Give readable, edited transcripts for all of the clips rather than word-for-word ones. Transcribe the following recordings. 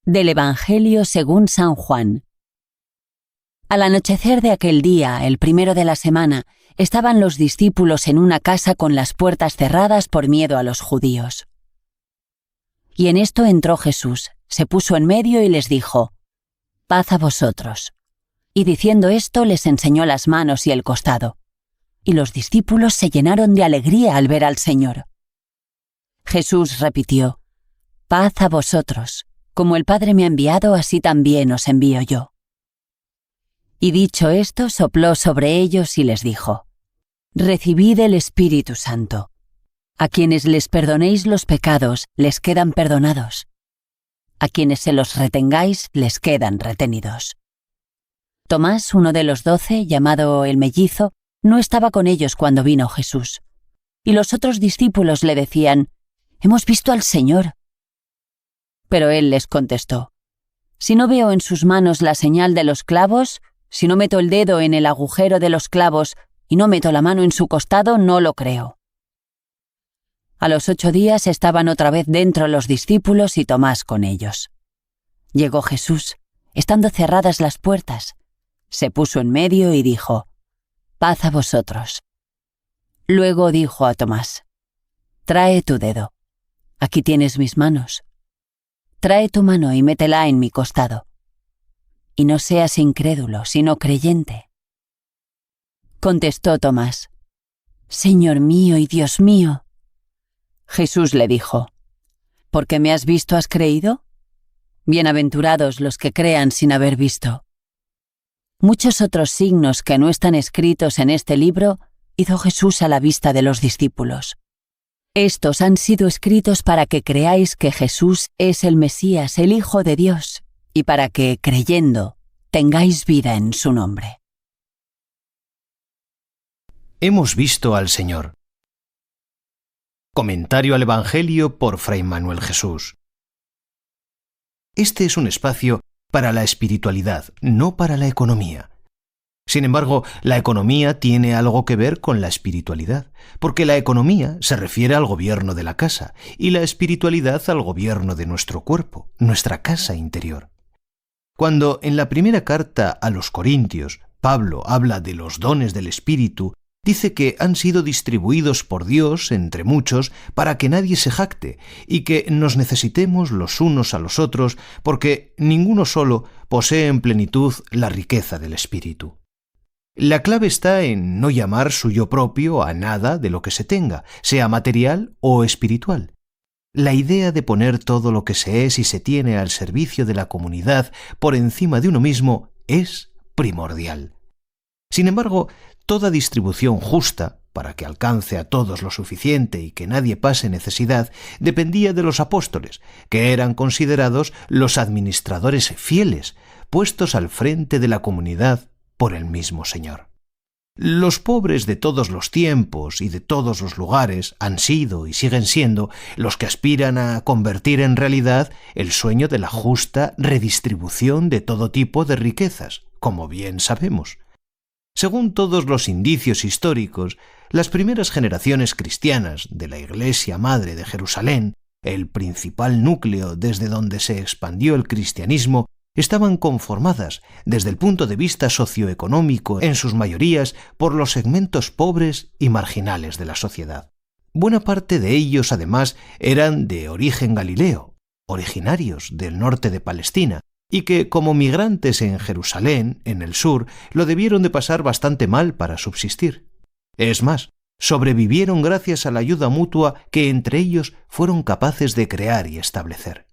Del Evangelio según San Juan. Al anochecer de aquel día, el primero de la semana, estaban los discípulos en una casa con las puertas cerradas por miedo a los judíos. Y en esto entró Jesús, se puso en medio y les dijo: «Paz a vosotros». Y diciendo esto les enseñó las manos y el costado. Y los discípulos se llenaron de alegría al ver al Señor. Jesús repitió: «Paz a vosotros. Como el Padre me ha enviado, así también os envío yo». Y dicho esto, sopló sobre ellos y les dijo: «Recibid el Espíritu Santo. A quienes les perdonéis los pecados, les quedan perdonados. A quienes se los retengáis, les quedan retenidos». Tomás, uno de los 12, llamado el Mellizo, no estaba con ellos cuando vino Jesús. Y los otros discípulos le decían: «Hemos visto al Señor». Pero él les contestó: «Si no veo en sus manos la señal de los clavos, si no meto el dedo en el agujero de los clavos y no meto la mano en su costado, no lo creo». A los 8 días estaban otra vez dentro los discípulos y Tomás con ellos. Llegó Jesús, estando cerradas las puertas. Se puso en medio y dijo: «Paz a vosotros». Luego dijo a Tomás: «Trae tu dedo. Aquí tienes mis manos. Trae tu mano y métela en mi costado. Y no seas incrédulo, sino creyente». Contestó Tomás: «Señor mío y Dios mío». Jesús le dijo: «¿Porque me has visto has creído? Bienaventurados los que crean sin haber visto». Muchos otros signos que no están escritos en este libro hizo Jesús a la vista de los discípulos. Estos han sido escritos para que creáis que Jesús es el Mesías, el Hijo de Dios, y para que, creyendo, tengáis vida en su nombre. Hemos visto al Señor. Comentario al Evangelio por Fray Manuel Jesús. Este es un espacio para la espiritualidad, no para la economía. Sin embargo, la economía tiene algo que ver con la espiritualidad, porque la economía se refiere al gobierno de la casa y la espiritualidad al gobierno de nuestro cuerpo, nuestra casa interior. Cuando en la primera carta a los Corintios Pablo habla de los dones del Espíritu, dice que han sido distribuidos por Dios entre muchos para que nadie se jacte y que nos necesitemos los unos a los otros porque ninguno solo posee en plenitud la riqueza del Espíritu. La clave está en no llamar suyo propio a nada de lo que se tenga, sea material o espiritual. La idea de poner todo lo que se es y se tiene al servicio de la comunidad por encima de uno mismo es primordial. Sin embargo, toda distribución justa, para que alcance a todos lo suficiente y que nadie pase necesidad, dependía de los apóstoles, que eran considerados los administradores fieles, puestos al frente de la comunidad por el mismo Señor. Los pobres de todos los tiempos y de todos los lugares han sido y siguen siendo los que aspiran a convertir en realidad el sueño de la justa redistribución de todo tipo de riquezas, como bien sabemos. Según todos los indicios históricos, las primeras generaciones cristianas de la Iglesia Madre de Jerusalén, el principal núcleo desde donde se expandió el cristianismo, estaban conformadas, desde el punto de vista socioeconómico en sus mayorías, por los segmentos pobres y marginales de la sociedad. Buena parte de ellos, además, eran de origen galileo, originarios del norte de Palestina, y que, como migrantes en Jerusalén, en el sur, lo debieron de pasar bastante mal para subsistir. Es más, sobrevivieron gracias a la ayuda mutua que entre ellos fueron capaces de crear y establecer.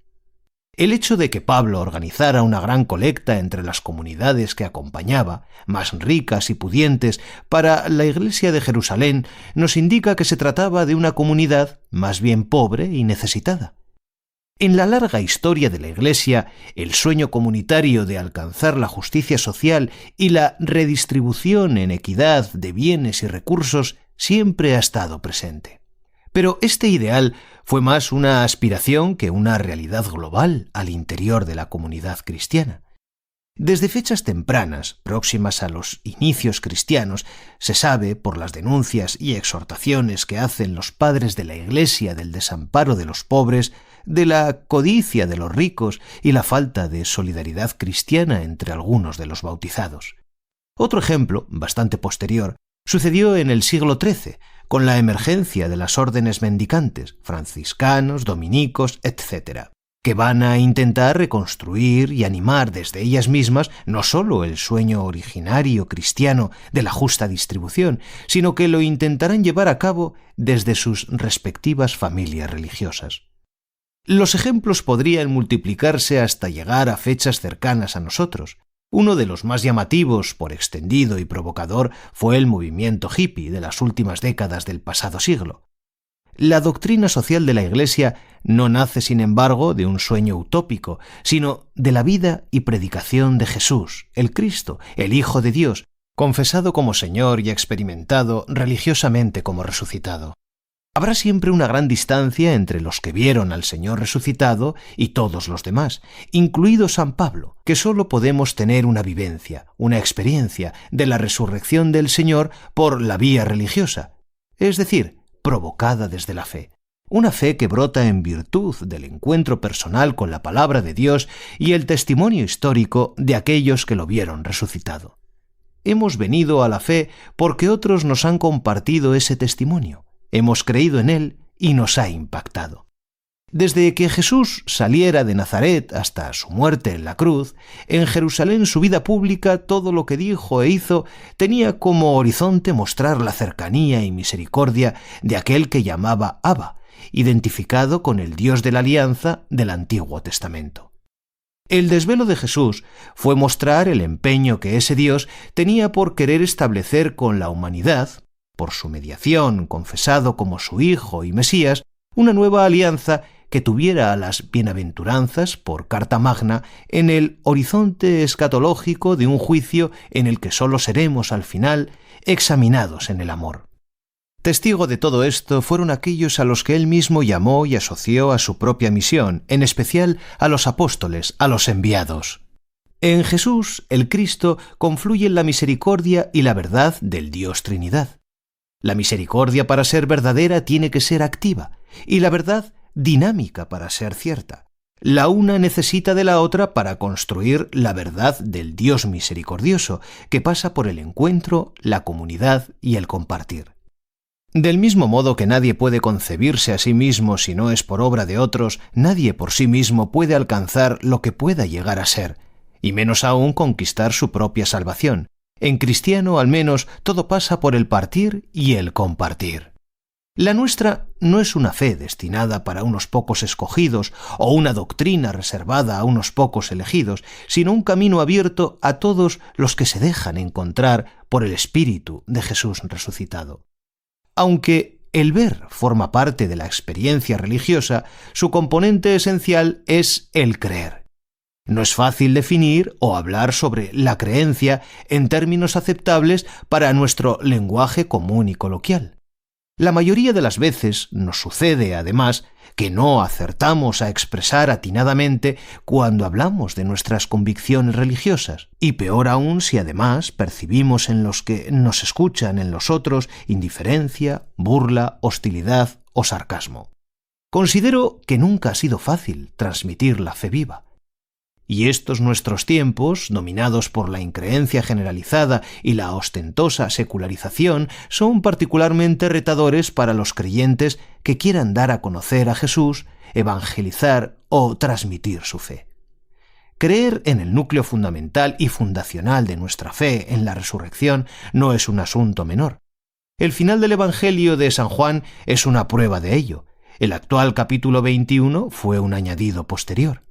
El hecho de que Pablo organizara una gran colecta entre las comunidades que acompañaba, más ricas y pudientes, para la Iglesia de Jerusalén, nos indica que se trataba de una comunidad más bien pobre y necesitada. En la larga historia de la Iglesia, el sueño comunitario de alcanzar la justicia social y la redistribución en equidad de bienes y recursos siempre ha estado presente. Pero este ideal fue más una aspiración que una realidad global al interior de la comunidad cristiana. Desde fechas tempranas, próximas a los inicios cristianos, se sabe, por las denuncias y exhortaciones que hacen los padres de la Iglesia del desamparo de los pobres, de la codicia de los ricos y la falta de solidaridad cristiana entre algunos de los bautizados. Otro ejemplo, bastante posterior, sucedió en el siglo XIII, con la emergencia de las órdenes mendicantes, franciscanos, dominicos, etc., que van a intentar reconstruir y animar desde ellas mismas no solo el sueño originario cristiano de la justa distribución, sino que lo intentarán llevar a cabo desde sus respectivas familias religiosas. Los ejemplos podrían multiplicarse hasta llegar a fechas cercanas a nosotros. Uno de los más llamativos, por extendido y provocador, fue el movimiento hippie de las últimas décadas del pasado siglo. La doctrina social de la Iglesia no nace, sin embargo, de un sueño utópico, sino de la vida y predicación de Jesús, el Cristo, el Hijo de Dios, confesado como Señor y experimentado religiosamente como resucitado. Habrá siempre una gran distancia entre los que vieron al Señor resucitado y todos los demás, incluido San Pablo, que solo podemos tener una vivencia, una experiencia de la resurrección del Señor por la vía religiosa, es decir, provocada desde la fe. Una fe que brota en virtud del encuentro personal con la palabra de Dios y el testimonio histórico de aquellos que lo vieron resucitado. Hemos venido a la fe porque otros nos han compartido ese testimonio. Hemos creído en él y nos ha impactado. Desde que Jesús saliera de Nazaret hasta su muerte en la cruz, en Jerusalén su vida pública, todo lo que dijo e hizo, tenía como horizonte mostrar la cercanía y misericordia de aquel que llamaba Abba, identificado con el Dios de la Alianza del Antiguo Testamento. El desvelo de Jesús fue mostrar el empeño que ese Dios tenía por querer establecer con la humanidad, por su mediación, confesado como su Hijo y Mesías, una nueva alianza que tuviera a las bienaventuranzas por carta magna en el horizonte escatológico de un juicio en el que solo seremos al final examinados en el amor. Testigo de todo esto fueron aquellos a los que él mismo llamó y asoció a su propia misión, en especial a los apóstoles, a los enviados. En Jesús, el Cristo, confluyen la misericordia y la verdad del Dios Trinidad. La misericordia para ser verdadera tiene que ser activa, y la verdad dinámica para ser cierta. La una necesita de la otra para construir la verdad del Dios misericordioso, que pasa por el encuentro, la comunidad y el compartir. Del mismo modo que nadie puede concebirse a sí mismo si no es por obra de otros, nadie por sí mismo puede alcanzar lo que pueda llegar a ser, y menos aún conquistar su propia salvación. En cristiano, al menos, todo pasa por el partir y el compartir. La nuestra no es una fe destinada para unos pocos escogidos o una doctrina reservada a unos pocos elegidos, sino un camino abierto a todos los que se dejan encontrar por el Espíritu de Jesús resucitado. Aunque el ver forma parte de la experiencia religiosa, su componente esencial es el creer. No es fácil definir o hablar sobre la creencia en términos aceptables para nuestro lenguaje común y coloquial. La mayoría de las veces nos sucede, además, que no acertamos a expresar atinadamente cuando hablamos de nuestras convicciones religiosas, y peor aún si además percibimos en los que nos escuchan en los otros indiferencia, burla, hostilidad o sarcasmo. Considero que nunca ha sido fácil transmitir la fe viva. Y estos nuestros tiempos, dominados por la increencia generalizada y la ostentosa secularización, son particularmente retadores para los creyentes que quieran dar a conocer a Jesús, evangelizar o transmitir su fe. Creer en el núcleo fundamental y fundacional de nuestra fe en la resurrección no es un asunto menor. El final del Evangelio de San Juan es una prueba de ello. El actual capítulo 21 fue un añadido posterior.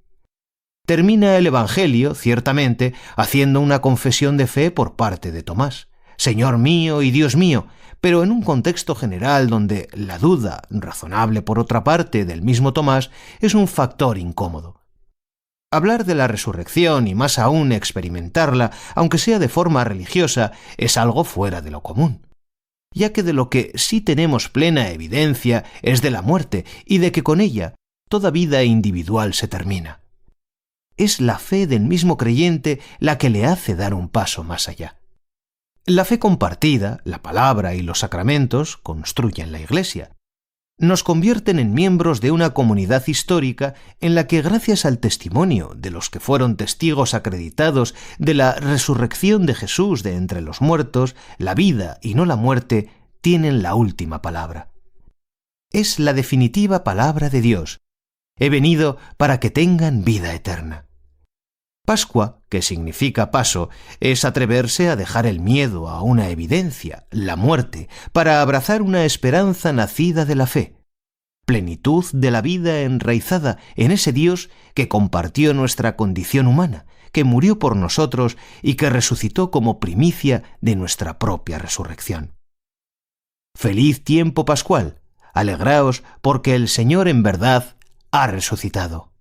Termina el Evangelio, ciertamente, haciendo una confesión de fe por parte de Tomás, Señor mío y Dios mío, pero en un contexto general donde la duda, razonable por otra parte, del mismo Tomás, es un factor incómodo. Hablar de la resurrección y más aún experimentarla, aunque sea de forma religiosa, es algo fuera de lo común, ya que de lo que sí tenemos plena evidencia es de la muerte y de que con ella toda vida individual se termina. Es la fe del mismo creyente la que le hace dar un paso más allá. La fe compartida, la palabra y los sacramentos construyen la Iglesia. nos convierten en miembros de una comunidad histórica en la que, gracias al testimonio de los que fueron testigos acreditados de la resurrección de Jesús de entre los muertos, la vida y no la muerte tienen la última palabra. Es la definitiva palabra de Dios. He venido para que tengan vida eterna. Pascua, que significa paso, es atreverse a dejar el miedo a una evidencia, la muerte, para abrazar una esperanza nacida de la fe. Plenitud de la vida enraizada en ese Dios que compartió nuestra condición humana, que murió por nosotros y que resucitó como primicia de nuestra propia resurrección. ¡Feliz tiempo pascual! Alegraos porque el Señor en verdad ha resucitado.